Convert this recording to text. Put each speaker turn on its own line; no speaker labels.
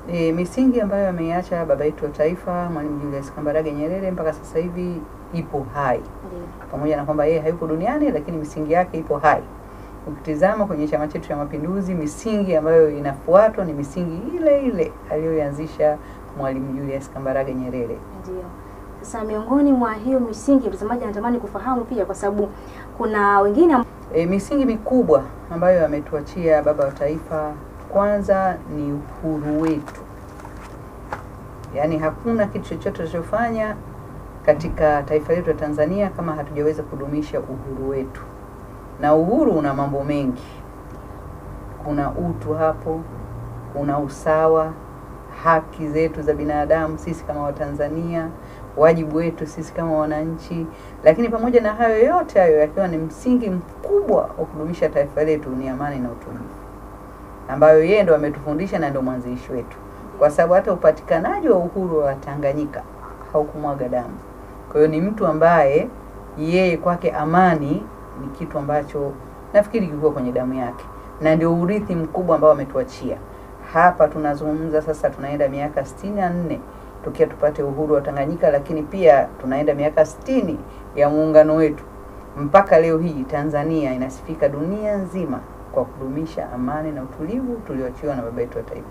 Misingi ambayo ameiacha baba yetu wa taifa Mwalimu Julius Kambarage Nyerere mpaka sasa hivi ipo hai. Pamoja na kwamba yeye hayupo duniani, lakini misingi yake ipo hai. Ukitizama kwenye chama chetu cha Mapinduzi, misingi ambayo inafuatwa ni misingi ile ile aliyoanzisha Mwalimu Julius Kambarage Nyerere.
Ndio. Sasa miongoni mwa hiyo misingi mtazamaji anatamani kufahamu pia, kwa sababu kuna wengine
misingi mikubwa ambayo ametuachia baba wa taifa, kwanza ni uhuru wetu. Yaani hakuna kitu chochote tunachofanya katika taifa letu la Tanzania kama hatujaweza kudumisha uhuru wetu. Na uhuru una mambo mengi. Kuna utu hapo, kuna usawa, haki zetu za binadamu sisi kama Watanzania, wajibu wetu sisi kama wananchi. Lakini pamoja na hayo yote, hayo yakiwa ni msingi mkubwa wa kudumisha taifa letu ni amani na utulivu, ambayo yeye ndo ametufundisha na ndo mwanzilishi wetu. Kwa sababu hata upatikanaji wa uhuru wa Tanganyika haukumwaga damu. Kwa hiyo ni mtu ambaye yeye kwake amani ni kitu ambacho nafikiri kilikuwa kwenye damu yake, na ndio urithi mkubwa ambao ametuachia. Hapa tunazungumza sasa, tunaenda miaka 64 tukia tupate uhuru wa Tanganyika, lakini pia tunaenda miaka 60 ya muungano wetu. Mpaka leo hii Tanzania inasifika dunia nzima kwa kudumisha amani na utulivu tulioachiwa na baba yetu wa taifa.